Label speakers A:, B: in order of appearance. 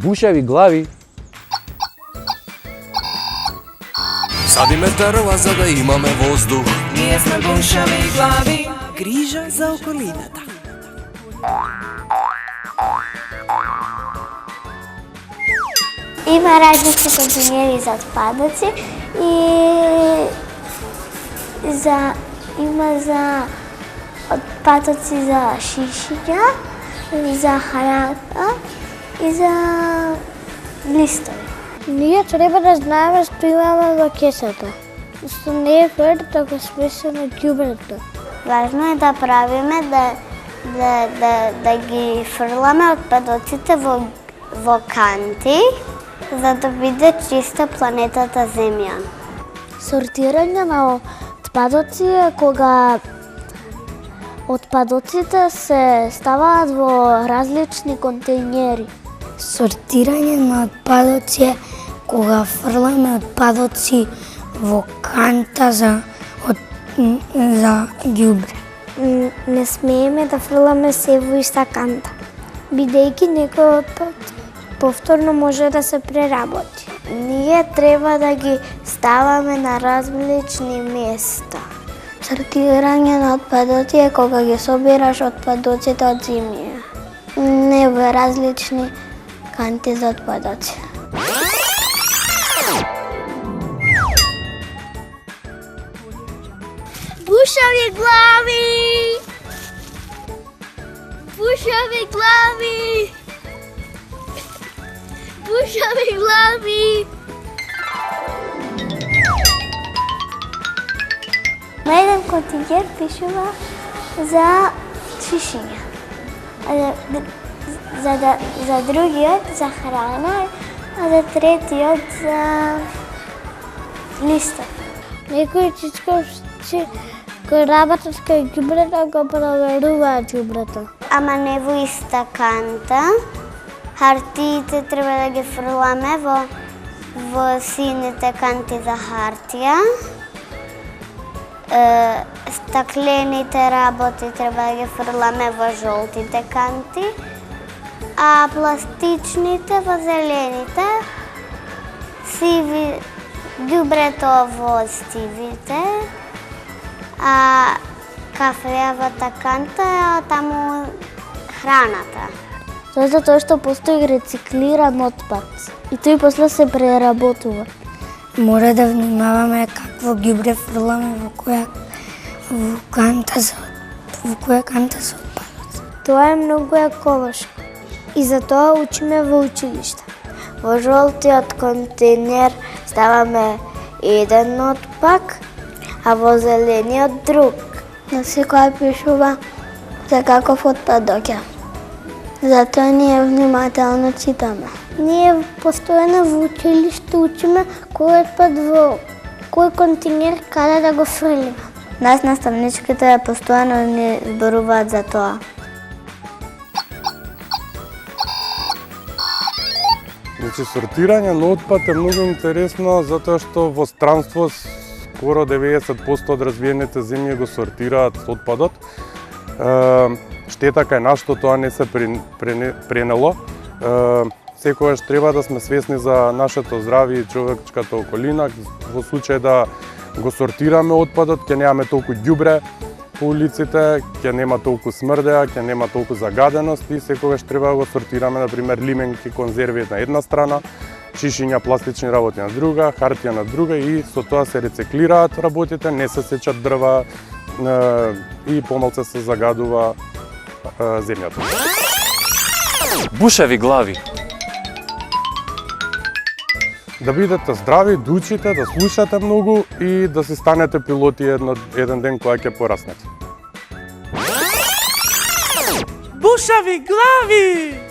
A: Бушеви глави.
B: Садиме дрва за да имаме воздух.
C: Ние сме бушави глави. Грижа за околината.
D: Има различни контейнери за отпадъци и има за отпадъци за шишиња, за храна и за листови.
E: Ние треба да знаеме што имаме во кесата. Што не е фер да го смесиме ѓубрето.
D: Важно е да правиме да ги фрламе отпадоците во канти, за да биде чиста планетата Земја.
E: Сортирање на отпадоци е кога отпадоците се ставаат во различни контейнери.
F: Сортирање на отпадоци е кога фрламе отпадоци во канта за ѓубре.
E: Не смееме да фрламе се во иста канта, бидејќи некој отпад повторно може да се преработи.
D: Ние треба да ги ставаме на различни места.
E: Сортирање на отпадоци е кога ги собираш отпадоците од земја.
D: Не во различни канти за отпадоци.
E: Бушави глави! Бушави глави! Бушави глави!
D: На еден контейнер пишува за шишиња, за другиот за храна, а за третиот за листов.
E: Некои чичковци кои работат кај ѓубрето го проверуваат ѓубрето.
D: Ама не во иста канта. Хартиите треба да ги фрламе во сините канти за хартија. Стаклените работи треба да ги фрламе во жолтите канти, а пластичните во зелените, ѓубрето во сивите, а кафејавата канта е таму храната.
E: Тоа затоа што постои рециклиран отпад и тој после се преработува.
F: Мора да внимаваме какво ѓубре фрламе во која канта за отпадоци.
E: Тоа е многу еколошко и затоа учиме во училиште.
D: Во жолтиот контейнер ставаме еден отпак, а во зелениот друг. На секоја пишува за каков отпад доаѓа. Затоа ние внимателно читаме.
E: Ние постојано во училиште учиме кој отпад во кој контейнер каде да го фрлиме.
D: Нас наставничките постојано ни зборуваат за тоа.
A: Значи, сортирање на отпад е многу интересно затоа што во странство скоро 90% од развиените земји го сортираат отпадот. Штета кај нас што тоа не се пренело. Секогаш треба да сме свесни за нашето здравје и човечката околина. Во случај да го сортираме отпадот, ќе немаме толку ѓубре по улиците, ќе нема толку смрдеа, ќе нема толку загаденост и секогаш треба да го сортираме, например, лименки, конзерви на една страна, шишиња, пластични работи на друга, хартија на друга и со тоа се рециклираат работите, не се сечат дрва и помалку се загадува земјата.
B: Бушави глави.
A: Да бидете здрави, да учите, да слушате многу и да си станете пилоти еден ден кога ќе пораснете.
C: Бушави глави!